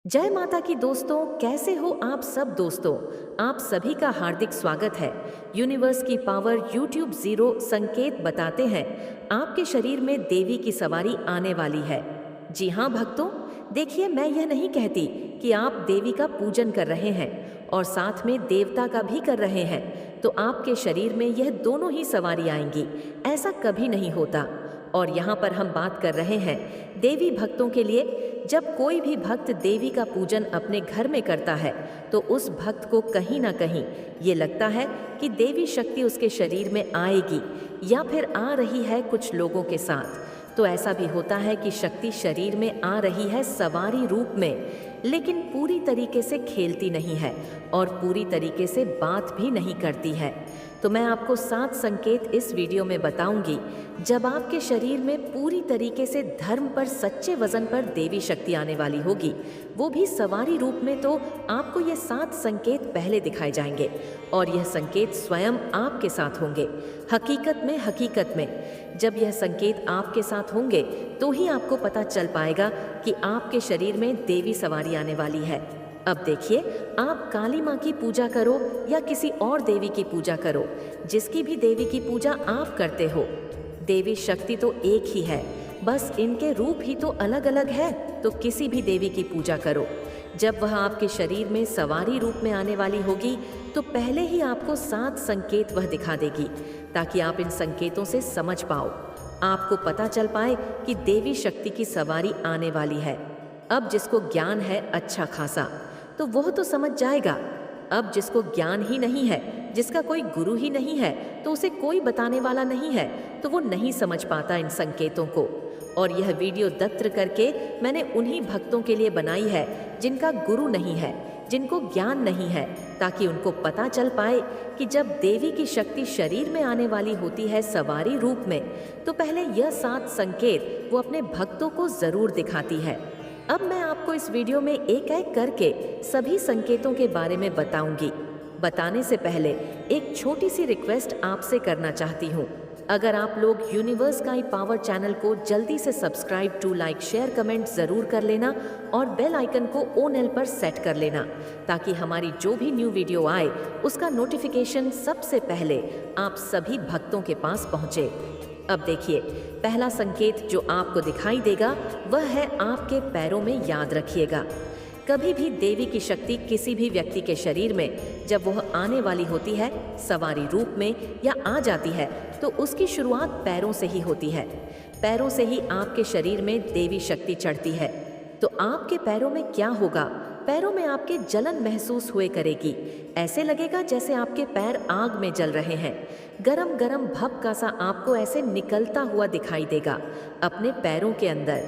जय माता की दोस्तों, कैसे हो आप सब दोस्तों। आप सभी का हार्दिक स्वागत है। यूनिवर्स की पावर यूट्यूब जीरो संकेत बताते हैं आपके शरीर में देवी की सवारी आने वाली है। जी हाँ भक्तों, देखिए मैं यह नहीं कहती कि आप देवी का पूजन कर रहे हैं और साथ में देवता का भी कर रहे हैं तो आपके शरीर में यह दोनों ही सवारी आएंगी। ऐसा कभी नहीं होता। और यहाँ पर हम बात कर रहे हैं देवी भक्तों के लिए। जब कोई भी भक्त देवी का पूजन अपने घर में करता है तो उस भक्त को कहीं ना कहीं ये लगता है कि देवी शक्ति उसके शरीर में आएगी या फिर आ रही है कुछ लोगों के साथ। तो ऐसा भी होता है कि शक्ति शरीर में आ रही है सवारी रूप में, लेकिन पूरी तरीके से खेलती नहीं है और पूरी तरीके से बात भी नहीं करती है। तो मैं आपको 7 संकेत इस वीडियो में बताऊंगी। जब आपके शरीर में पूरी तरीके से धर्म पर सच्चे वजन पर देवी शक्ति आने वाली होगी, वो भी सवारी रूप में, तो आपको ये 7 संकेत पहले दिखाए जाएंगे और यह संकेत स्वयं आपके साथ होंगे। हकीकत में जब यह संकेत आपके साथ होंगे तो ही आपको पता चल पाएगा कि आपके शरीर में देवी सवारी आने वाली है। अब देखिए, आप काली माँ की पूजा करो या किसी और देवी की पूजा करो, जिसकी भी देवी की पूजा आप करते हो, देवी शक्ति तो एक ही है, बस इनके रूप ही तो अलग अलग है। तो किसी भी देवी की पूजा करो, जब वह आपके शरीर में सवारी रूप में आने वाली होगी तो पहले ही आपको 7 संकेत वह दिखा देगी, ताकि आप इन संकेतों से समझ पाओ, आपको पता चल पाए कि देवी शक्ति की सवारी आने वाली है। अब जिसको ज्ञान है अच्छा खासा तो वह तो समझ जाएगा। अब जिसको ज्ञान ही नहीं है, जिसका कोई गुरु ही नहीं है, तो उसे कोई बताने वाला नहीं है, तो वो नहीं समझ पाता इन संकेतों को। और यह वीडियो दत्र करके मैंने उन्हीं भक्तों के लिए बनाई है जिनका गुरु नहीं है, जिनको ज्ञान नहीं है, ताकि उनको पता चल पाए कि जब देवी की शक्ति शरीर में आने वाली होती है सवारी रूप में, तो पहले यह 7 संकेत वो अपने भक्तों को जरूर दिखाती है। अब मैं आपको इस वीडियो में एक एक करके सभी संकेतों के बारे में बताऊंगी। बताने से पहले एक छोटी सी रिक्वेस्ट आपसे करना चाहती हूँ। अगर आप लोग यूनिवर्स का पावर चैनल को जल्दी से subscribe to like share comment ज़रूर कर लेना और बेल आइकन को ऑन एल पर सेट कर लेना, ताकि हमारी जो भी न्यू वीडियो आए उसका नोटिफिकेशन सबसे पहले आप सभी भक्तों के पास पहुँचे। अब देखिए, पहला संकेत जो आपको दिखाई देगा वह है आपके पैरों में। याद रखिएगा, कभी भी देवी की शक्ति किसी भी व्यक्ति के शरीर में जब वह आने वाली होती है सवारी रूप में या आ जाती है, तो उसकी शुरुआत पैरों से ही होती है। पैरों से ही आपके शरीर में देवी शक्ति चढ़ती है। तो आपके पैरों में क्या होगा? पैरों में आपके जलन महसूस हुए करेगी। ऐसे लगेगा जैसे आपके पैर आग में जल रहे हैं। गरम गरम भप का सा आपको ऐसे निकलता हुआ दिखाई देगा अपने पैरों के अंदर।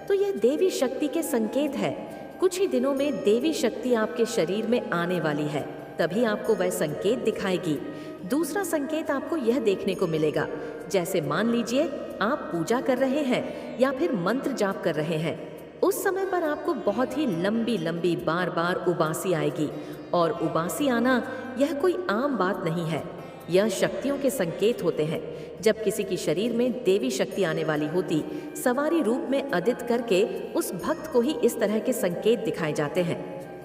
तो यह देवी शक्ति के संकेत है। कुछ ही दिनों में देवी शक्ति आपके शरीर में आने वाली है, तभी आपको वह संकेत दिखाएगी। दूसरा संकेत आपको यह देखने को मिलेगा, जैसे मान लीजिए आप पूजा कर रहे हैं या फिर मंत्र जाप कर रहे हैं, उस समय पर आपको बहुत ही लंबी लंबी बार बार उबासी आएगी। और उबासी आना यह कोई आम बात नहीं है, यह शक्तियों के संकेत होते हैं। जब किसी की शरीर में देवी शक्ति आने वाली होती, सवारी रूप में अदित करके उस भक्त को ही इस तरह के संकेत दिखाए जाते हैं।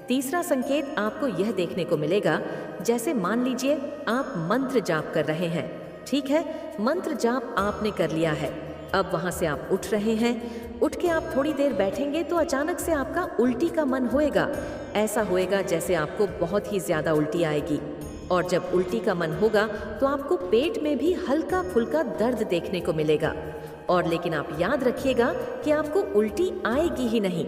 तीसरा संकेत आपको यह देखने को मिलेगा, जैसे मान लीजिए आप मंत्र जाप कर रहे हैं। ठीक है, मंत्र जाप आपने कर लिया है, अब वहां से आप उठ रहे हैं। उठ के आप थोड़ी देर बैठेंगे तो अचानक से आपका उल्टी का मन होएगा। ऐसा होएगा जैसे आपको बहुत ही ज्यादा उल्टी आएगी। और जब उल्टी का मन होगा तो आपको पेट में भी हल्का फुल्का दर्द देखने को मिलेगा। और लेकिन आप याद रखिएगा कि आपको उल्टी आएगी ही नहीं।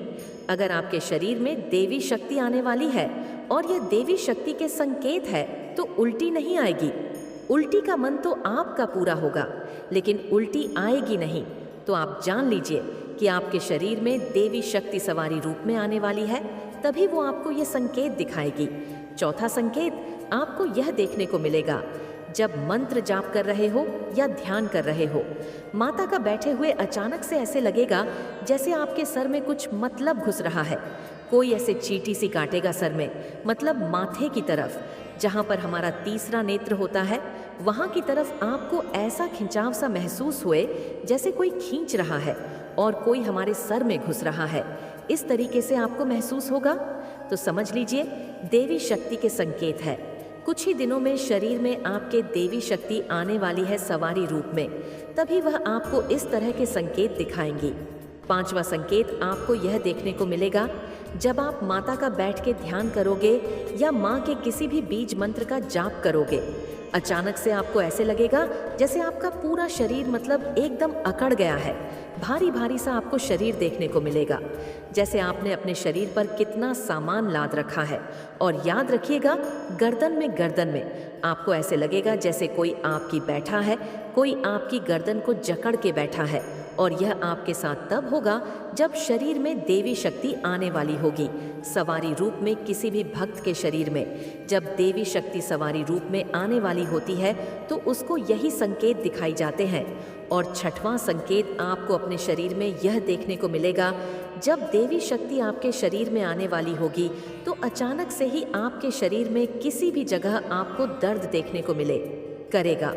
अगर आपके शरीर में देवी शक्ति आने वाली है और यह देवी शक्ति के संकेत है, तो उल्टी नहीं आएगी। उल्टी का मन तो आपका पूरा होगा, लेकिन उल्टी आएगी नहीं। तो आप जान लीजिए कि आपके शरीर में देवी शक्ति सवारी रूप में आने वाली है, तभी वो आपको ये संकेत दिखाएगी। चौथा संकेत आपको यह देखने को मिलेगा, जब मंत्र जाप कर रहे हो या ध्यान कर रहे हो, माता का बैठे हुए अचानक से ऐसे लगेगा जैसे आपके सर में कुछ मतलब घुस रहा है। कोई ऐसे चींटी सी काटेगा सर में, मतलब माथे की तरफ, जहाँ पर हमारा तीसरा नेत्र होता है, वहाँ की तरफ आपको ऐसा खिंचाव सा महसूस हुए जैसे कोई खींच रहा है और कोई हमारे सर में घुस रहा है। इस तरीके से आपको महसूस होगा। तो समझ लीजिए, देवी शक्ति के संकेत है। कुछ ही दिनों में शरीर में आपके देवी शक्ति आने वाली है सवारी रूप में, तभी वह आपको इस तरह के संकेत दिखाएंगी। पांचवा संकेत आपको यह देखने को मिलेगा, जब आप माता का बैठ के ध्यान करोगे या माँ के किसी भी बीज मंत्र का जाप करोगे, अचानक से आपको ऐसे लगेगा जैसे आपका पूरा शरीर मतलब एकदम अकड़ गया है। भारी भारी सा आपको शरीर देखने को मिलेगा, जैसे आपने अपने शरीर पर कितना सामान लाद रखा है। और याद रखिएगा, गर्दन में आपको ऐसे लगेगा जैसे कोई आपकी बैठा है, कोई आपकी गर्दन को जकड़ के बैठा है। और यह आपके साथ तब होगा जब शरीर में देवी शक्ति आने वाली होगी, सवारी रूप में किसी भी भक्त के शरीर में। जब देवी शक्ति सवारी रूप में आने वाली होती है तो उसको यही संकेत दिखाई जाते हैं। और छठवां संकेत आपको अपने शरीर में यह देखने को मिलेगा, जब देवी शक्ति आपके शरीर में आने वाली होगी तो अचानक से ही आपके शरीर में किसी भी जगह आपको दर्द देखने को मिले करेगा।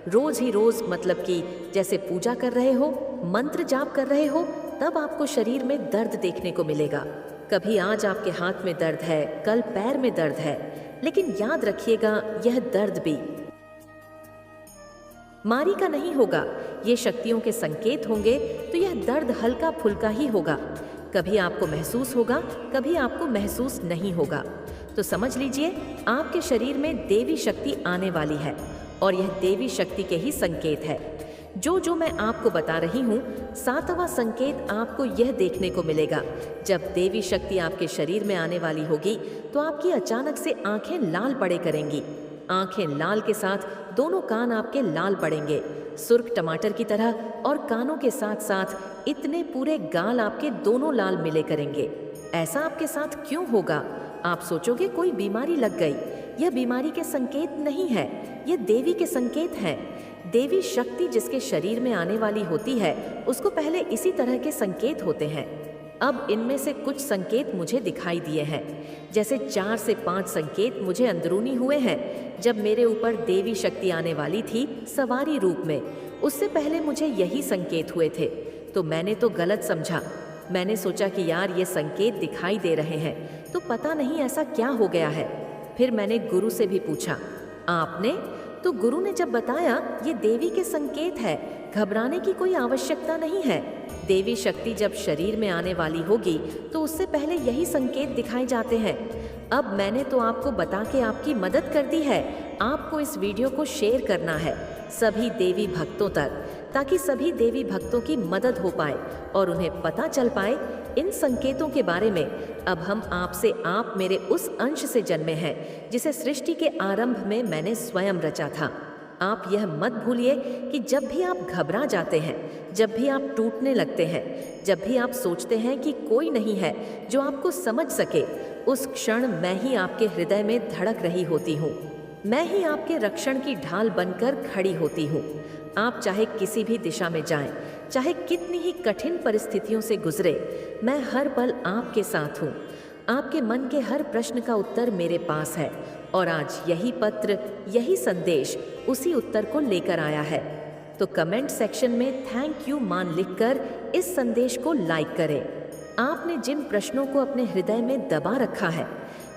रोज ही रोज, मतलब कि जैसे पूजा कर रहे हो, मंत्र जाप कर रहे हो, तब आपको शरीर में दर्द देखने को मिलेगा। कभी आज आपके हाथ में दर्द है, कल पैर में दर्द है, लेकिन याद रखिएगा, यह दर्द भी मारी का नहीं होगा। ये शक्तियों के संकेत होंगे, तो यह दर्द हल्का फुल्का ही होगा। कभी आपको महसूस होगा, कभी आपको महसूस नहीं होगा। तो समझ लीजिए, आपके शरीर में देवी शक्ति आने वाली है और यह देवी शक्ति के ही संकेत है। जो मैं आपको बता रही हूँ, सातवां संकेत आपको यह देखने को मिलेगा, जब देवी शक्ति आपके शरीर में आने वाली होगी तो आपकी अचानक से आंखें लाल पड़े करेंगी। आंखें लाल के साथ दोनों कान आपके लाल पड़ेंगे, सुर्ख टमाटर की तरह, और कानों के साथ साथ इतने पूरे गाल आपके दोनों लाल मिले करेंगे। ऐसा आपके साथ क्यों होगा? आप सोचोगे कोई बीमारी लग गई। यह बीमारी के संकेत नहीं है, यह देवी के संकेत हैं। देवी शक्ति जिसके शरीर में आने वाली होती है, उसको पहले इसी तरह के संकेत होते हैं। अब इनमें से कुछ संकेत मुझे दिखाई दिए हैं, जैसे 4 से 5 संकेत मुझे अंदरूनी हुए हैं जब मेरे ऊपर देवी शक्ति आने वाली थी सवारी रूप में। उससे पहले मुझे यही संकेत हुए थे, तो मैंने तो गलत समझा। मैंने सोचा कि यार ये संकेत दिखाई दे रहे हैं, तो पता नहीं ऐसा क्या हो गया है। फिर मैंने गुरु से भी पूछा, आपने? तो गुरु ने जब बताया ये देवी के संकेत है, घबराने की कोई आवश्यकता नहीं है। देवी शक्ति जब शरीर में आने वाली होगी तो उससे पहले यही संकेत दिखाए जाते हैं। अब मैंने तो आपको बता के आपकी मदद कर दी है। आपको इस वीडियो को शेयर करना है सभी देवी भक्तों तक, ताकि सभी देवी भक्तों की मदद हो पाए और उन्हें पता चल पाए इन संकेतों के बारे में। अब हम आपसे, आप मेरे उस अंश से जन्मे हैं जिसे सृष्टि के आरंभ में मैंने स्वयं रचा था। आप यह मत भूलिए कि जब भी आप घबरा जाते हैं, जब भी आप टूटने लगते हैं, जब भी आप सोचते हैं कि कोई नहीं है जो आपको समझ सके, उस क्षण मैं ही आपके हृदय में धड़क रही होती हूँ। मैं ही आपके रक्षण की ढाल बनकर खड़ी होती हूँ। आप चाहे किसी भी दिशा में जाएं, चाहे कितनी ही कठिन परिस्थितियों से गुजरे, मैं हर पल आपके साथ हूँ। आपके मन के हर प्रश्न का उत्तर मेरे पास है और आज यही पत्र, यही संदेश उसी उत्तर को लेकर आया है। तो कमेंट सेक्शन में थैंक यू मान लिखकर इस संदेश को लाइक करें। आपने जिन प्रश्नों को अपने हृदय में दबा रखा है,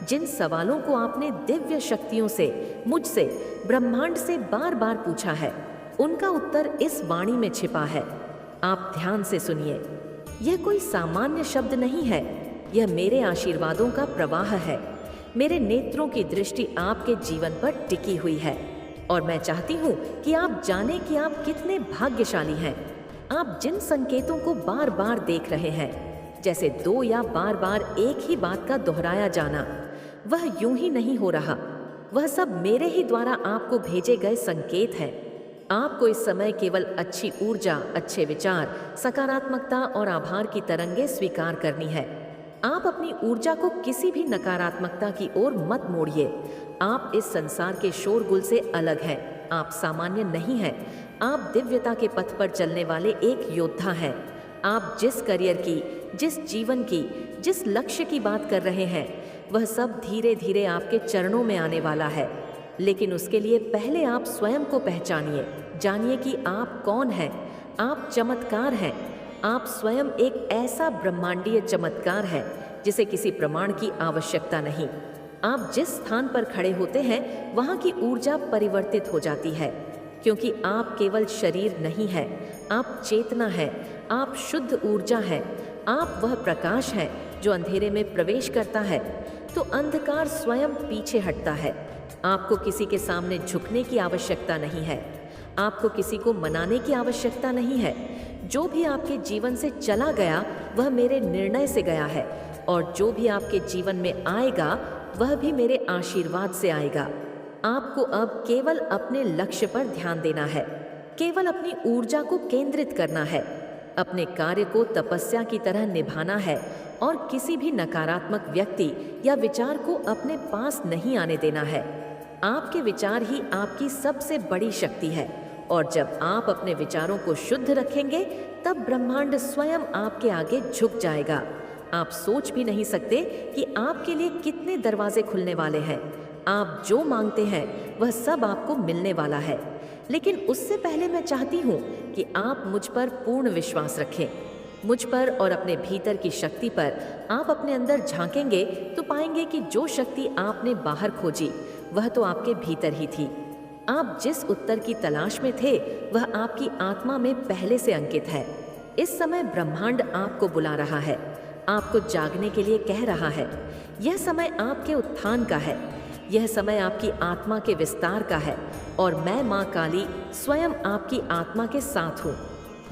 जिन सवालों को आपने दिव्य शक्तियों से, मुझसे, ब्रह्मांड से बार बार पूछा है, उनका उत्तर इस वाणी में छिपा है। आप ध्यान से सुनिए। यह कोई सामान्य शब्द नहीं है, यह मेरे आशीर्वादों का प्रवाह है। मेरे नेत्रों की दृष्टि आपके जीवन पर टिकी हुई है और मैं चाहती हूँ कि आप जानें कि आप कितने भाग्यशाली हैं। आप जिन संकेतों को बार बार देख रहे हैं, जैसे 2 या बार बार एक ही बात का दोहराया जाना, वह यूं ही नहीं हो रहा। वह सब मेरे ही द्वारा आपको भेजे गए संकेत हैं। आपको इस समय केवल अच्छी ऊर्जा, अच्छे विचार, सकारात्मकता और आभार की तरंगें स्वीकार करनी है। आप अपनी ऊर्जा को किसी भी नकारात्मकता की ओर मत मोड़िए। आप इस संसार के शोरगुल से अलग हैं। आप सामान्य नहीं हैं। आप दिव्यता के पथ पर चलने वाले एक योद्धा हैं। आप जिस करियर की, जिस जीवन की, जिस लक्ष्य की बात कर रहे हैं, वह सब धीरे धीरे आपके चरणों में आने वाला है। लेकिन उसके लिए पहले आप स्वयं को पहचानिए। जानिए कि आप कौन हैं। आप चमत्कार हैं। आप स्वयं एक ऐसा ब्रह्मांडीय चमत्कार है जिसे किसी प्रमाण की आवश्यकता नहीं। आप जिस स्थान पर खड़े होते हैं वहाँ की ऊर्जा परिवर्तित हो जाती है, क्योंकि आप केवल शरीर नहीं है, आप चेतना है, आप शुद्ध ऊर्जा है, आप वह प्रकाश है जो अंधेरे में प्रवेश करता है तो अंधकार स्वयं पीछे हटता है। आपको किसी के सामने झुकने की आवश्यकता नहीं है, आपको किसी को मनाने की आवश्यकता नहीं है। जो भी आपके जीवन से चला गया वह मेरे निर्णय से गया है, और जो भी आपके जीवन में आएगा वह भी मेरे आशीर्वाद से आएगा। आपको अब केवल अपने लक्ष्य पर ध्यान देना है, केवल अपनी ऊर्जा को केंद्रित करना है, अपने कार्य को तपस्या की तरह निभाना है और किसी भी नकारात्मक व्यक्ति या विचार को अपने पास नहीं आने देना है। आपके विचार ही आपकी सबसे बड़ी शक्ति है, और जब आप अपने विचारों को शुद्ध रखेंगे तब ब्रह्मांड स्वयं आपके आगे झुक जाएगा। आप सोच भी नहीं सकते कि आपके लिए कितने दरवाजे खुलने वाले हैं। आप जो मांगते हैं वह सब आपको मिलने वाला है। लेकिन उससे पहले मैं चाहती हूँ कि आप मुझ पर पूर्ण विश्वास रखें। मुझ पर और अपने भीतर की शक्ति पर आप अपने अंदर झांकेंगे तो पाएंगे कि जो शक्ति आपने बाहर खोजी वह तो आपके भीतर ही थी। आप जिस उत्तर की तलाश में थे वह आपकी आत्मा में पहले से अंकित है। इस समय ब्रह्मांड आपको बुला रहा है, आपको जागने के लिए कह रहा है। यह समय आपके उत्थान का है, यह समय आपकी आत्मा के विस्तार का है, और मैं माँ काली स्वयं आपकी आत्मा के साथ हूँ।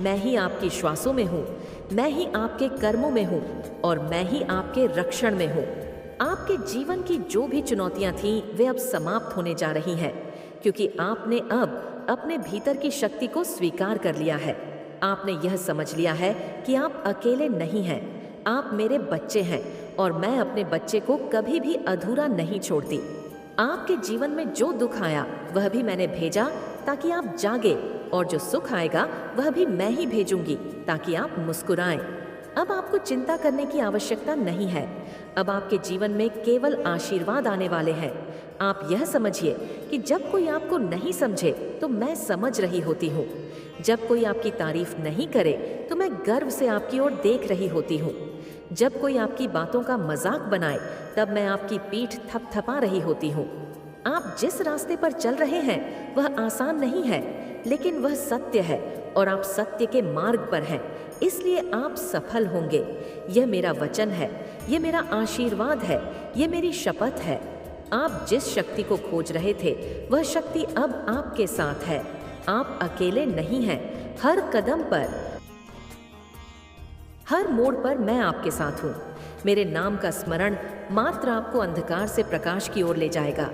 मैं ही आपकी श्वासों में हूँ, मैं ही आपके कर्मों में हूँ, और मैं ही आपके रक्षण में हूँ। आपके जीवन की जो भी चुनौतियाँ थीं वे अब समाप्त होने जा रही हैं, क्योंकि आपने अब अपने भीतर की शक्ति को स्वीकार कर लिया है। आपने यह समझ लिया है कि आप अकेले नहीं हैं, आप मेरे बच्चे हैं, और मैं अपने बच्चे को कभी भी अधूरा नहीं छोड़ती। आपके जीवन में जो दुख आया वह भी मैंने भेजा ताकि आप जागे, और जो सुख आएगा वह भी मैं ही भेजूंगी ताकि आप मुस्कुराएं। अब आपको चिंता करने की आवश्यकता नहीं है। अब आपके जीवन में केवल आशीर्वाद आने वाले हैं। आप यह समझिए कि जब कोई आपको नहीं समझे तो मैं समझ रही होती हूँ। जब कोई आपकी तारीफ नहीं करे तो मैं गर्व से आपकी ओर देख रही होती हूँ। जब कोई आपकी बातों का मजाक बनाए तब मैं आपकी पीठ थपथपा रही होती हूँ। आप जिस रास्ते पर चल रहे हैं वह आसान नहीं है, लेकिन वह सत्य है, और आप सत्य के मार्ग पर हैं, इसलिए आप सफल होंगे। यह मेरा वचन है, यह मेरा आशीर्वाद है, यह मेरी शपथ है। आप जिस शक्ति को खोज रहे थे वह शक्ति अब आपके साथ है। आप अकेले नहीं हैं। हर कदम पर, हर मोड़ पर मैं आपके साथ हूँ। मेरे नाम का स्मरण मात्र आपको अंधकार से प्रकाश की ओर ले जाएगा।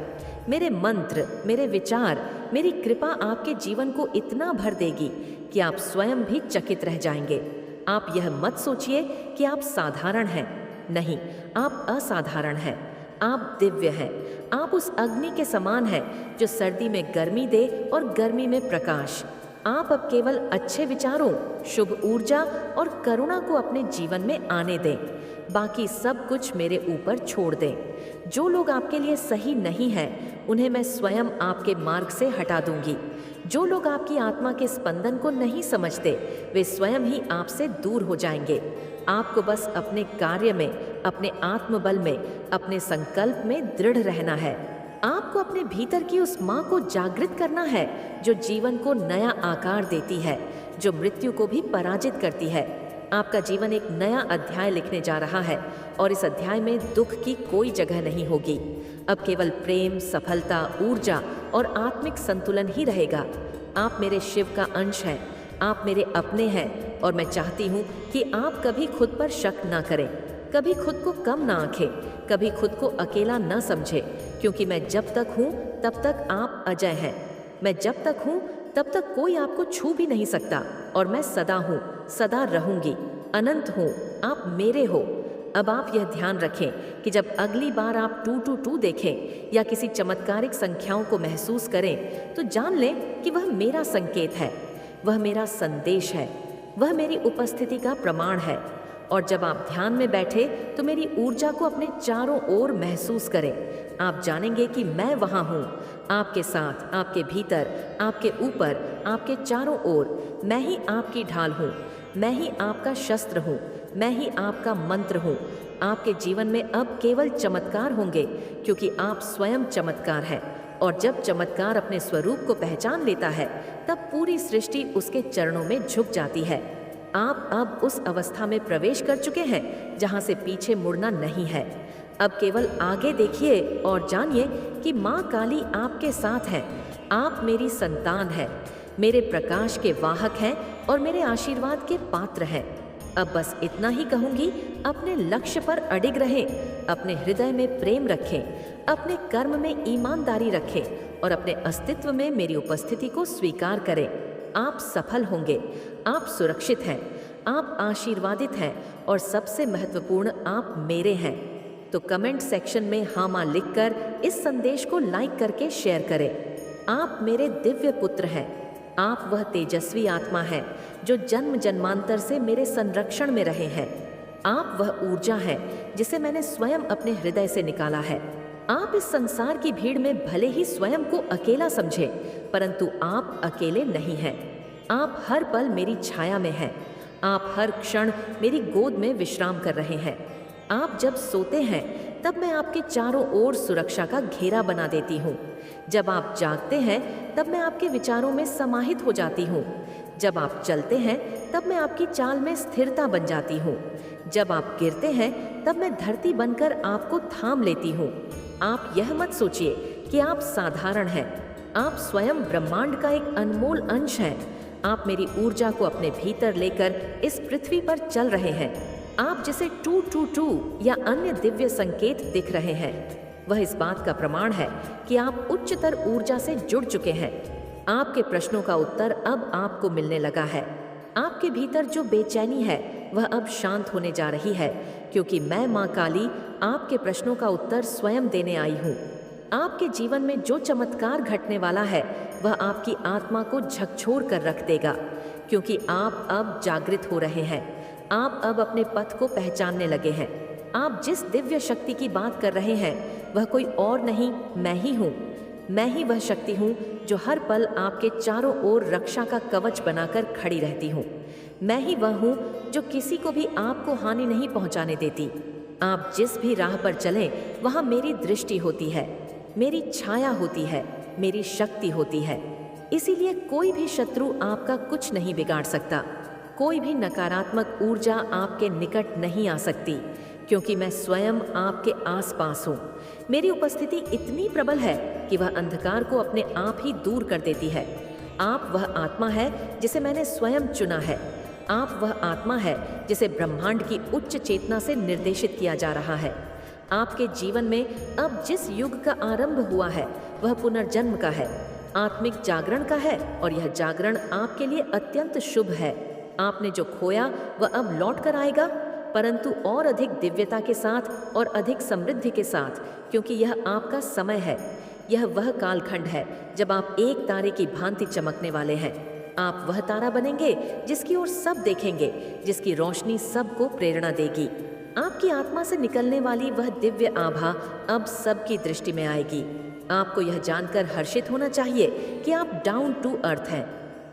मेरे मंत्र, मेरे विचार, मेरी कृपा आपके जीवन को इतना भर देगी कि आप स्वयं भी चकित रह जाएंगे। आप यह मत सोचिए कि आप साधारण हैं। नहीं, आप असाधारण हैं। आप दिव्य हैं। आप उस अग्नि के समान हैं जो सर्दी में गर्मी दे और गर्मी में प्रकाश। आप अब केवल अच्छे विचारों, शुभ ऊर्जा और करुणा को अपने जीवन में आने दें। बाकी सब कुछ मेरे ऊपर छोड़ दें। जो लोग आपके लिए सही नहीं हैं, उन्हें मैं स्वयं आपके मार्ग से हटा दूंगी। जो लोग आपकी आत्मा के स्पंदन को नहीं समझते, वे स्वयं ही आपसे दूर हो जाएंगे। आपको बस अपने कार्य में, अपने आत्मबल में, अपने संकल्प में दृढ़ रहना है। आपको अपने भीतर की उस माँ को जागृत करना है जो जीवन को नया आकार देती है, जो मृत्यु को भी पराजित करती है। आपका जीवन एक नया अध्याय लिखने जा रहा है, और इस अध्याय में दुख की कोई जगह नहीं होगी। अब केवल प्रेम, सफलता, ऊर्जा और आत्मिक संतुलन ही रहेगा। आप मेरे शिव का अंश हैं, आप मेरे अपने हैं, और मैं चाहती हूँ कि आप कभी खुद पर शक ना करें, कभी खुद को कम ना आंकें, कभी खुद को अकेला न समझे, क्योंकि मैं जब तक हूँ तब तक आप अजय हैं। मैं जब तक हूँ तब तक कोई आपको छू भी नहीं सकता, और मैं सदा हूँ, सदा रहूंगी, अनंत हूँ। आप मेरे हो। अब आप यह ध्यान रखें कि जब अगली बार आप 222 देखें या किसी चमत्कारिक संख्याओं को महसूस करें तो जान लें कि वह मेरा संकेत है, वह मेरा संदेश है, वह मेरी उपस्थिति का प्रमाण है। और जब आप ध्यान में बैठे तो मेरी ऊर्जा को अपने चारों ओर महसूस करें। आप जानेंगे कि मैं वहाँ हूँ, आपके साथ, आपके भीतर, आपके ऊपर, आपके चारों ओर। मैं ही आपकी ढाल हूँ। मैं ही आपका शस्त्र हूँ, मैं ही आपका मंत्र हूँ। आपके जीवन में अब केवल चमत्कार होंगे, क्योंकि आप स्वयं चमत्कार हैं। और जब चमत्कार अपने स्वरूप को पहचान लेता है, तब पूरी सृष्टि उसके चरणों में झुक जाती है। आप अब उस अवस्था में प्रवेश कर चुके हैं जहाँ से पीछे मुड़ना नहीं है। अब केवल आगे देखिए और जानिए कि माँ काली आपके साथ है। आप मेरी संतान हैं, मेरे प्रकाश के वाहक हैं और मेरे आशीर्वाद के पात्र हैं। अब बस इतना ही कहूंगी, अपने लक्ष्य पर अडिग रहें, अपने हृदय में प्रेम रखें, अपने कर्म में ईमानदारी रखें और अपने अस्तित्व में मेरी उपस्थिति को स्वीकार करें। आप सफल होंगे, आप सुरक्षित हैं, आप आशीर्वादित हैं और सबसे महत्वपूर्ण, आप मेरे हैं। तो कमेंट सेक्शन में हाँ माँ लिखकर इस संदेश को लाइक करके शेयर करें। आप मेरे दिव्य पुत्र हैं। आप वह तेजस्वी आत्मा हैं जो जन्म जन्मांतर से मेरे संरक्षण में रहे हैं। आप वह ऊर्जा हैं जिसे मैंने स्वयं अपने हृदय से निकाला है। आप इस संसार की भीड़ में भले ही स्वयं को अकेला समझें, परंतु आप अकेले नहीं हैं। आप हर पल मेरी छाया में हैं। आप हर क्षण मेरी गोद में विश्राम कर रहे हैं। आप जब सोते हैं तब मैं आपके चारों ओर सुरक्षा का घेरा बना देती हूँ। जब आप जागते हैं तब मैं आपके विचारों में समाहित हो जाती हूँ। जब आप चलते हैं तब मैं आपकी चाल में स्थिरता बन जाती हूँ। जब आप गिरते हैं तब मैं धरती बनकर आपको थाम लेती हूँ। आप यह मत सोचिए कि आप साधारण हैं। आप स्वयं ब्रह्मांड का एक अनमोल अंश हैं। आप मेरी ऊर्जा को अपने भीतर लेकर इस पृथ्वी पर चल रहे हैं। आप जिसे 222 या अन्य दिव्य संकेत दिख रहे हैं, वह इस बात का प्रमाण है कि आप उच्चतर ऊर्जा से जुड़ चुके हैं। आपके प्रश्नों का उत्तर अब आपको मिलने लगा है। आपके भीतर जो बेचैनी है वह अब शांत होने जा रही है, क्योंकि मैं माँ काली आपके प्रश्नों का उत्तर स्वयं देने आई हूँ। आपके जीवन में जो चमत्कार घटने वाला है वह आपकी आत्मा को झकझोर कर रख देगा, क्योंकि आप अब जागृत हो रहे हैं। आप अब अपने पथ को पहचानने लगे हैं। आप जिस दिव्य शक्ति की बात कर रहे हैं वह कोई और नहीं, मैं ही हूँ। मैं ही वह शक्ति हूँ जो हर पल आपके चारों ओर रक्षा का कवच बनाकर खड़ी रहती हूँ। मैं ही वह हूँ जो किसी को भी आपको हानि नहीं पहुँचाने देती। आप जिस भी राह पर चलें वहाँ मेरी दृष्टि होती है, मेरी छाया होती है, मेरी शक्ति होती है। इसीलिए कोई भी शत्रु आपका कुछ नहीं बिगाड़ सकता। कोई भी नकारात्मक ऊर्जा आपके निकट नहीं आ सकती, क्योंकि मैं स्वयं आपके आसपास हूँ। मेरी उपस्थिति इतनी प्रबल है कि वह अंधकार को अपने आप ही दूर कर देती है। आप वह आत्मा है जिसे मैंने स्वयं चुना है। आप वह आत्मा है जिसे ब्रह्मांड की उच्च चेतना से निर्देशित किया जा रहा है। आपके जीवन में अब जिस युग का आरंभ हुआ है वह पुनर्जन्म का है, आत्मिक जागरण का है, और यह जागरण आपके लिए अत्यंत शुभ है। आपने जो खोया वह अब लौट कर आएगा, परंतु और अधिक दिव्यता के साथ और अधिक समृद्धि के साथ, क्योंकि यह आपका समय है। यह वह कालखंड है जब आप एक तारे की भांति चमकने वाले हैं। आप वह तारा बनेंगे जिसकी ओर सब देखेंगे, जिसकी रोशनी सबको प्रेरणा देगी। आपकी आत्मा से निकलने वाली वह दिव्य आभा अब सबकी दृष्टि में आएगी। आपको यह जानकर हर्षित होना चाहिए कि आप डाउन टू अर्थ हैं।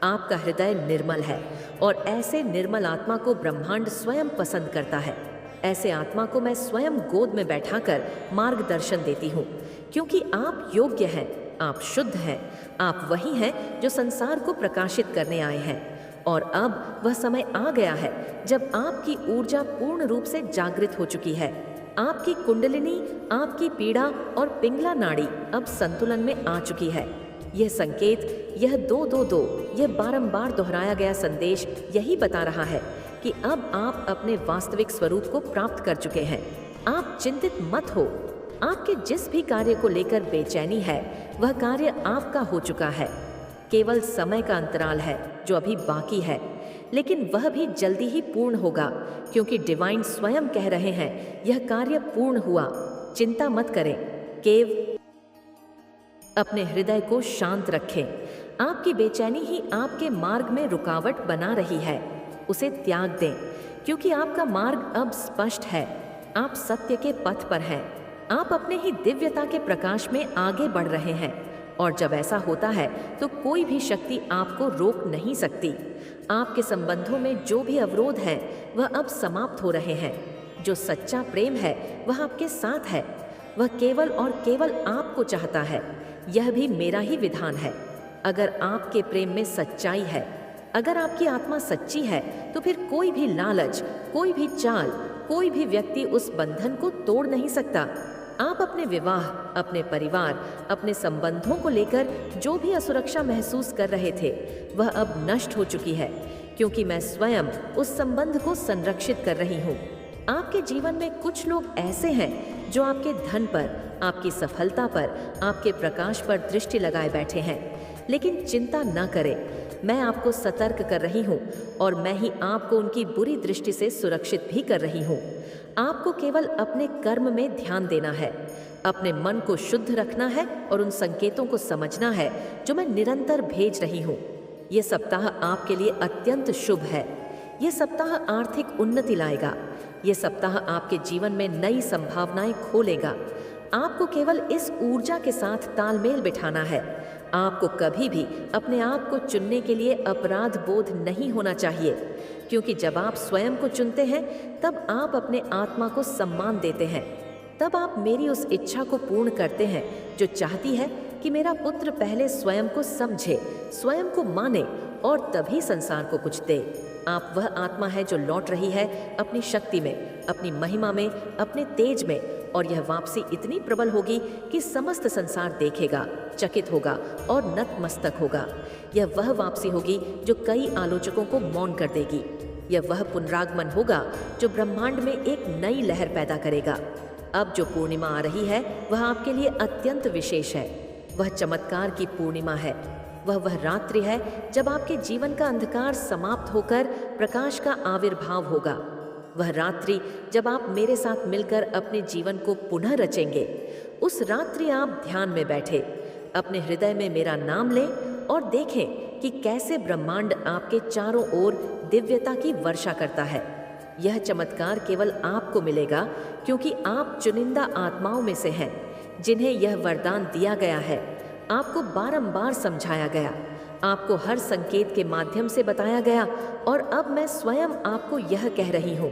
आपका हृदय निर्मल है और ऐसे निर्मल आत्मा को ब्रह्मांड स्वयं पसंद करता है। ऐसे आत्मा को मैं स्वयं गोद में बैठाकर मार्गदर्शन देती हूँ, क्योंकि आप योग्य हैं, आप शुद्ध हैं, आप वही हैं जो संसार को प्रकाशित करने आए हैं। और अब वह समय आ गया है जब आपकी ऊर्जा पूर्ण रूप से जागृत हो चुकी है। आपकी कुंडलिनी, आपकी पीड़ा और पिंगला नाड़ी अब संतुलन में आ चुकी है। यह संकेत, यह 222, यह बारंबार दोहराया गया संदेश यही बता रहा है कि अब आप अपने वास्तविक स्वरूप को प्राप्त कर चुके हैं। आप चिंतित मत हो। आपके जिस भी कार्य को लेकर बेचैनी है वह कार्य आपका हो चुका है। केवल समय का अंतराल है जो अभी बाकी है, लेकिन वह भी जल्दी ही पूर्ण होगा, क्योंकि डिवाइन स्वयं कह रहे हैं यह कार्य पूर्ण हुआ। चिंता मत करें, केवल अपने हृदय को शांत रखें। आपकी बेचैनी ही आपके मार्ग में रुकावट बना रही है, उसे त्याग दें, क्योंकि आपका मार्ग अब स्पष्ट है। आप सत्य के पथ पर हैं। आप अपने ही दिव्यता के प्रकाश में आगे बढ़ रहे हैं। और जब ऐसा होता है तो कोई भी शक्ति आपको रोक नहीं सकती। आपके संबंधों में जो भी अवरोध है वह अब समाप्त हो रहे हैं। जो सच्चा प्रेम है वह आपके साथ है। वह केवल और केवल आपको चाहता है। यह भी मेरा ही विधान है। अगर आपके प्रेम में सच्चाई है, अगर आपकी आत्मा सच्ची है, तो फिर कोई भी लालच, कोई भी चाल, कोई भी व्यक्ति उस बंधन को तोड़ नहीं सकता। आप अपने विवाह, अपने परिवार, अपने संबंधों को लेकर जो भी असुरक्षा महसूस कर रहे थे वह अब नष्ट हो चुकी है, क्योंकि मैं स्वयं उस संबंध को संरक्षित कर रही हूँ। आपके जीवन में कुछ लोग ऐसे हैं जो आपके धन पर, आपकी सफलता पर, आपके प्रकाश पर दृष्टि लगाए बैठे हैं। लेकिन चिंता न करें, मैं आपको सतर्क कर रही हूँ और मैं ही आपको उनकी बुरी दृष्टि से सुरक्षित भी कर रही हूँ। आपको केवल अपने कर्म में ध्यान देना है, अपने मन को शुद्ध रखना है और उन संकेतों को समझना है जो मैं निरंतर भेज रही हूँ। ये सप्ताह आपके लिए अत्यंत शुभ है। ये सप्ताह आर्थिक उन्नति लाएगा। ये सप्ताह आपके जीवन में नई संभावनाएं खोलेगा। आपको केवल इस ऊर्जा के साथ तालमेल बिठाना है। आपको कभी भी अपने आप को चुनने के लिए अपराध बोध नहीं होना चाहिए, क्योंकि जब आप स्वयं को चुनते हैं तब आप अपने आत्मा को सम्मान देते हैं। तब आप मेरी उस इच्छा को पूर्ण करते हैं जो चाहती है कि मेरा पुत्र पहले स्वयं को समझे, स्वयं को माने और तभी संसार को कुछ दे। आप वह आत्मा है जो लौट रही है अपनी शक्ति में, अपनी महिमा में, अपने तेज में, और यह वापसी इतनी प्रबल होगी कि समस्त संसार देखेगा, चकित होगा और नतमस्तक होगा। यह वह वापसी होगी जो कई आलोचकों को मौन कर देगी। यह वह पुनरागमन होगा जो ब्रह्मांड में एक नई लहर पैदा करेगा। अब जो पूर्णिमा आ रही है वह आपके लिए अत्यंत विशेष है। वह चमत्कार की पूर्णिमा है। वह रात्रि है जब आपके जीवन का अंधकार समाप्त होकर प्रकाश का आविर्भाव होगा। वह रात्रि जब आप मेरे साथ मिलकर अपने जीवन को पुनः रचेंगे। उस रात्रि आप ध्यान में बैठे अपने हृदय में मेरा नाम लें और देखें कि कैसे ब्रह्मांड आपके चारों ओर दिव्यता की वर्षा करता है। यह चमत्कार केवल आपको मिलेगा, क्योंकि आप चुनिंदा आत्माओं में से हैं जिन्हें यह वरदान दिया गया है। आपको बारंबार समझाया गया, आपको हर संकेत के माध्यम से बताया गया, और अब मैं स्वयं आपको यह कह रही हूँ।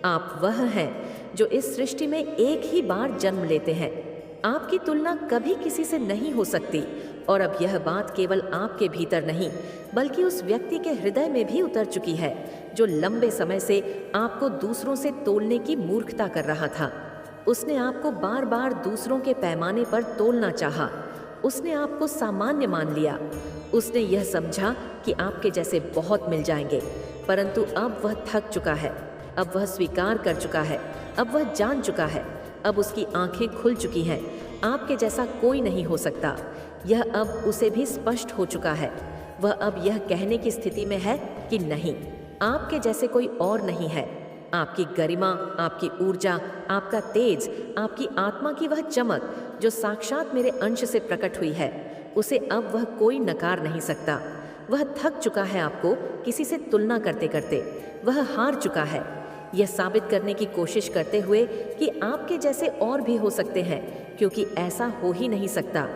आप वह हैं जो इस सृष्टि में एक ही बार जन्म लेते हैं। आपकी तुलना कभी किसी से नहीं हो सकती, और अब यह बात केवल आपके भीतर नहीं बल्कि उस व्यक्ति के हृदय में भी उतर चुकी है जो लंबे समय से आपको दूसरों से तोलने की मूर्खता कर रहा था। उसने आपको बार बार दूसरों के पैमाने पर तोलना चाहा। उसने आपको सामान्य मान लिया। उसने यह समझा कि आपके जैसे बहुत मिल जाएंगे, परंतु अब वह थक चुका है। अब वह स्वीकार कर चुका है। अब वह जान चुका है। अब उसकी आंखें खुल चुकी हैं। आपके जैसा कोई नहीं हो सकता। यह अब उसे भी स्पष्ट हो चुका है। वह अब यह कहने की स्थिति में है कि नहीं, आपके जैसे कोई और नहीं है। आपकी गरिमा, आपकी ऊर्जा, आपका तेज, आपकी आत्मा की वह चमक जो साक्षात मेरे अंश से प्रकट हुई है, उसे अब वह कोई नकार नहीं सकता। वह थक चुका है आपको किसी से तुलना करते करते। वह हार चुका है, यह साबित करने की कोशिश करते हुए कि आपके जैसे और भी हो सकते हैं, क्योंकि ऐसा हो ही नहीं सकता।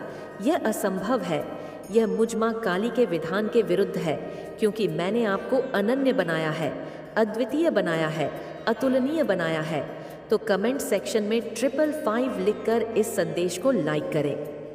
यह असंभव है। यह मुझ मां काली के विधान के विरुद्ध है, क्योंकि मैंने आपको अनन्य बनाया है, अद्वितीय बनाया है, अतुलनीय बनाया है। तो कमेंट सेक्शन में 555 लिखकर इस संदेश को लाइक करें।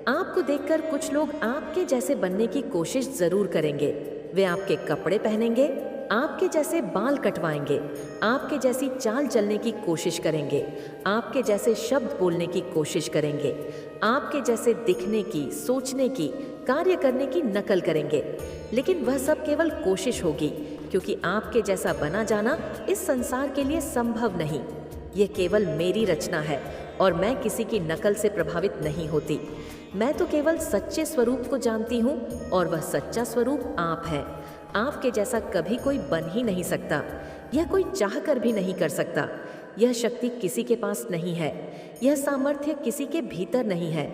आपको देखकर कुछ लोग आपके जैसे बनने की कोशिश जरूर करेंगे। वे आपके कपड़े पहनेंगे, आपके जैसे बाल कटवाएंगे, आपके जैसी चाल चलने की कोशिश करेंगे, आपके जैसे शब्द बोलने की कोशिश करेंगे, आपके जैसे दिखने की, सोचने की, कार्य करने की नकल करेंगे। लेकिन वह सब केवल कोशिश होगी, क्योंकि आपके जैसा बना जाना इस संसार के लिए संभव नहीं। यह केवल मेरी रचना है और मैं किसी की नकल से प्रभावित नहीं होती। मैं तो केवल सच्चे स्वरूप को जानती हूँ, और वह सच्चा स्वरूप आप है। आपके जैसा कभी कोई बन ही नहीं सकता। यह कोई चाह कर भी नहीं कर सकता। यह शक्ति किसी के पास नहीं है। यह सामर्थ्य किसी के भीतर नहीं है।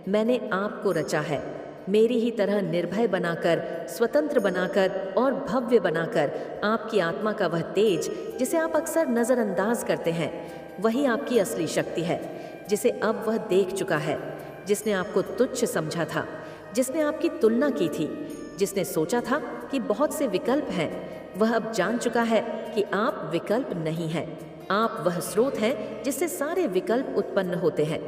मैंने आपको रचा है, मेरी ही तरह निर्भय बनाकर, स्वतंत्र बनाकर और भव्य बनाकर। आपकी आत्मा का वह तेज जिसे आप अक्सर नज़रअंदाज करते हैं, वही आपकी असली शक्ति है, जिसे अब वह देख चुका है। जिसने आपको तुच्छ समझा था, जिसने आपकी तुलना की थी, जिसने सोचा था कि बहुत से विकल्प हैं, वह अब जान चुका है कि आप विकल्प नहीं हैं। आप वह स्रोत हैं जिससे सारे विकल्प उत्पन्न होते हैं।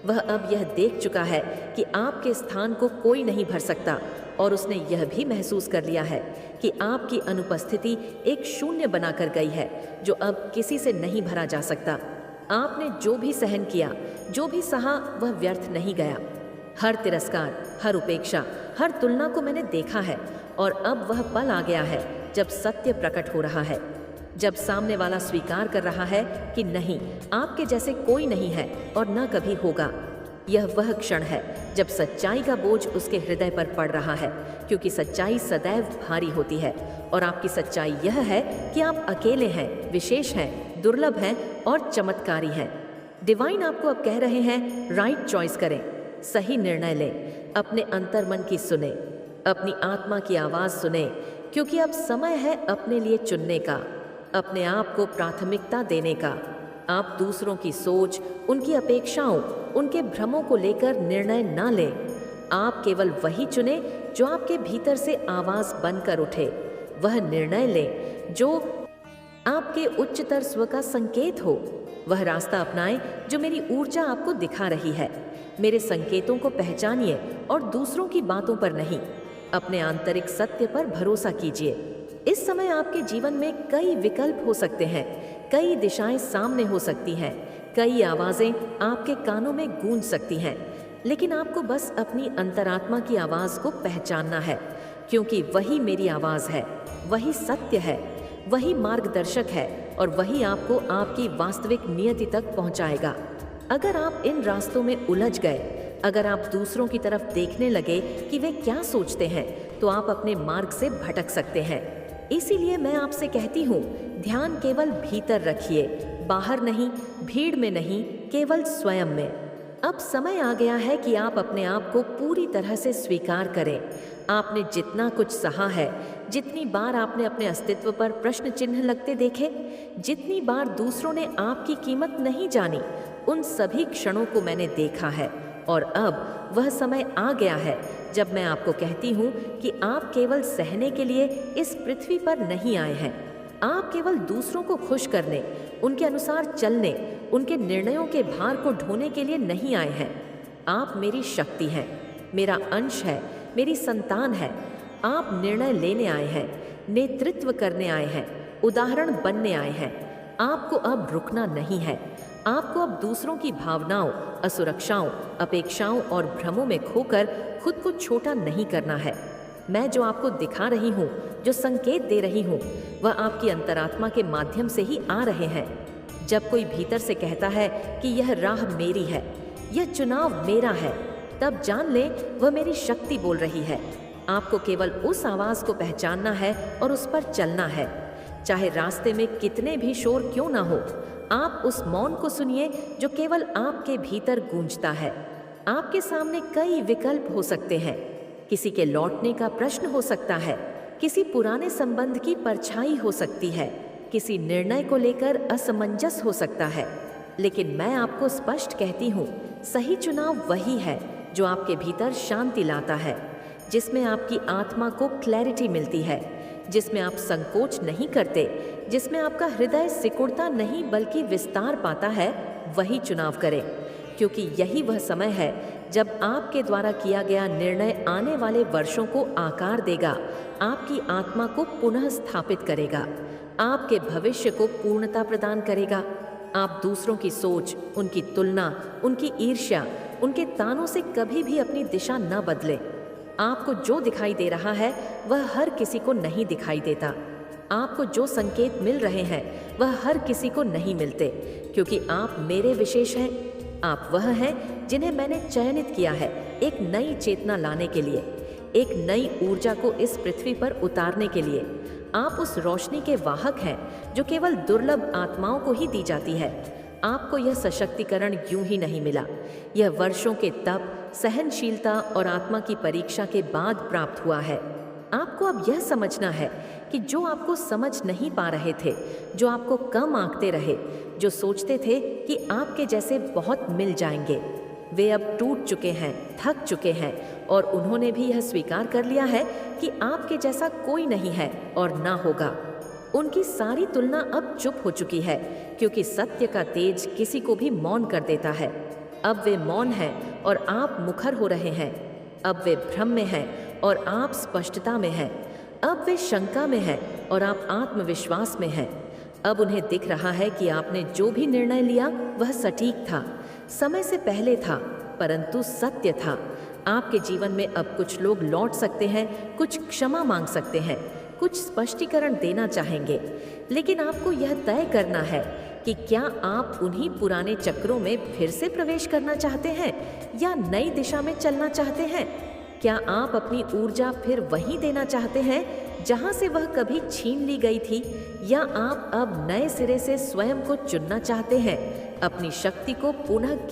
वह अब यह देख चुका है कि आपके स्थान को कोई नहीं भर सकता, और उसने यह भी महसूस कर लिया है कि आपकी अनुपस्थिति एक शून्य बनाकर गई है जो अब किसी से नहीं भरा जा सकता। आपने जो भी सहन किया, जो भी सहा, वह व्यर्थ नहीं गया। हर तिरस्कार, हर उपेक्षा, हर तुलना को मैंने देखा है, और अब वह पल आ गया है जब सत्य प्रकट हो रहा है, जब सामने वाला स्वीकार कर रहा है कि नहीं, आपके जैसे कोई नहीं है और न कभी होगा। यह वह क्षण है जब सच्चाई का बोझ उसके हृदय पर पड़ रहा है, क्योंकि सच्चाई सदैव भारी होती है, और आपकी सच्चाई यह है कि आप अकेले हैं, विशेष हैं, दुर्लभ हैं और चमत्कारी हैं। डिवाइन आपको अब कह रहे हैं, राइट चॉइस करें, सही निर्णय लें, अपने अंतर्मन की सुने, अपनी आत्मा की आवाज़ सुने, क्योंकि अब समय है अपने लिए चुनने का, अपने आप को प्राथमिकता देने का। आप दूसरों की सोच, उनकी अपेक्षाओं, उनके भ्रमों को लेकर निर्णय ना लें। आप केवल वही चुने जो आपके भीतर से आवाज़ बनकर उठे। वह निर्णय लें जो आपके उच्चतर स्व का संकेत हो। वह रास्ता अपनाएं जो मेरी ऊर्जा आपको दिखा रही है। मेरे संकेतों को पहचानिए और दूसरों की बातों पर नहीं, अपने आंतरिक सत्य पर भरोसा कीजिए। इस समय आपके जीवन में कई विकल्प हो सकते हैं, कई दिशाएं सामने हो सकती हैं, कई आवाज़ें आपके कानों में गूंज सकती हैं, लेकिन आपको बस अपनी अंतरात्मा की आवाज़ को पहचानना है, क्योंकि वही मेरी आवाज़ है, वही सत्य है, वही मार्गदर्शक है, और वही आपको आपकी वास्तविक नियति तक पहुंचाएगा। अगर आप इन रास्तों में उलझ गए, अगर आप दूसरों की तरफ देखने लगे कि वे क्या सोचते हैं, तो आप अपने मार्ग से भटक सकते हैं। इसीलिए मैं आपसे कहती हूँ, ध्यान केवल भीतर रखिए, बाहर नहीं, भीड़ में नहीं, केवल स्वयं में। अब समय आ गया है कि आप अपने आप को पूरी तरह से स्वीकार करें। आपने जितना कुछ सहा है, जितनी बार आपने अपने अस्तित्व पर प्रश्न चिन्ह लगते देखे, जितनी बार दूसरों ने आपकी कीमत नहीं जानी, उन सभी क्षणों को मैंने देखा है, और अब वह समय आ गया है जब मैं आपको कहती हूँ कि आप केवल सहने के लिए इस पृथ्वी पर नहीं आए हैं। आप केवल दूसरों को खुश करने, उनके अनुसार चलने, उनके निर्णयों के भार को ढोने के लिए नहीं आए हैं। आप मेरी शक्ति हैं, मेरा अंश है, मेरी संतान है। आप निर्णय लेने आए हैं, नेतृत्व करने आए हैं, उदाहरण बनने आए हैं। आपको अब रुकना नहीं है। आपको अब दूसरों की भावनाओं, असुरक्षाओं, अपेक्षाओं और भ्रमों में खोकर खुद को छोटा नहीं करना है। मैं जो आपको दिखा रही हूँ, जो संकेत दे रही हूँ, वह आपकी अंतरात्मा के माध्यम से ही आ रहे हैं। जब कोई भीतर से कहता है कि यह राह मेरी है, यह चुनाव मेरा है, तब जान लें वह मेरी शक्ति बोल रही है। आपको केवल उस आवाज़ को पहचानना है और उस पर चलना है, चाहे रास्ते में कितने भी शोर क्यों ना हो। आप उस मौन को सुनिए जो केवल आपके भीतर गूंजता है। आपके सामने कई विकल्प हो सकते हैं। किसी के लौटने का प्रश्न हो सकता है, किसी पुराने संबंध की परछाई हो सकती है, किसी निर्णय को लेकर असमंजस हो सकता है। लेकिन मैं आपको स्पष्ट कहती हूँ, सही चुनाव वही है जो आपके भीतर शांति लाता है, जिसमें आपकी आत्मा को क्लैरिटी मिलती है, जिसमें आप संकोच नहीं करते, जिसमें आपका हृदय सिकुड़ता नहीं बल्कि विस्तार पाता है। वही चुनाव करें, क्योंकि यही वह समय है जब आपके द्वारा किया गया निर्णय आने वाले वर्षों को आकार देगा, आपकी आत्मा को पुनः स्थापित करेगा, आपके भविष्य को पूर्णता प्रदान करेगा। आप दूसरों की सोच, उनकी तुलना, उनकी ईर्ष्या, उनके तानों से कभी भी अपनी दिशा न बदलें। आपको जो दिखाई दे रहा है वह हर किसी को नहीं दिखाई देता। आपको जो संकेत मिल रहे हैं वह हर किसी को नहीं मिलते, क्योंकि आप मेरे विशेष हैं। आप वह हैं जिन्हें मैंने चयनित किया है एक नई चेतना लाने के लिए, एक नई ऊर्जा को इस पृथ्वी पर उतारने के लिए। आप उस रोशनी के वाहक हैं जो केवल दुर्लभ आत्माओं को ही दी जाती है। आपको यह सशक्तिकरण यूं ही नहीं मिला। यह वर्षों के तप, सहनशीलता और आत्मा की परीक्षा के बाद प्राप्त हुआ है। आपको अब यह समझना है कि जो आपको समझ नहीं पा रहे थे, जो आपको कम आंकते रहे, जो सोचते थे कि आपके जैसे बहुत मिल जाएंगे, वे अब टूट चुके हैं, थक चुके हैं और उन्होंने भी यह स्वीकार कर लिया है कि आपके जैसा कोई नहीं है और ना होगा। उनकी सारी तुलना अब चुप हो चुकी है, क्योंकि सत्य का तेज किसी को भी मौन कर देता है। अब वे मौन हैं और आप मुखर हो रहे हैं। अब वे भ्रम में हैं और आप स्पष्टता में हैं। अब वे शंका में हैं और आप आत्मविश्वास में हैं। अब उन्हें दिख रहा है कि आपने जो भी निर्णय लिया वह सटीक था, समय से पहले था, परंतु सत्य था। आपके जीवन में अब कुछ लोग लौट सकते हैं, कुछ क्षमा मांग सकते हैं, कुछ स्पष्टीकरण देना चाहेंगे, लेकिन आपको यह तय करना है कि क्या आप उन्हीं पुराने चक्रों में फिर से प्रवेश करना चाहते हैं या नई दिशा में चलना चाहते हैं। क्या आप अपनी ऊर्जा फिर वहीं देना चाहते हैं जहां से वह कभी छीन ली गई थी, या आप अब नए सिरे से स्वयं को चुनना चाहते हैं, अपनी शक्ति को पुनः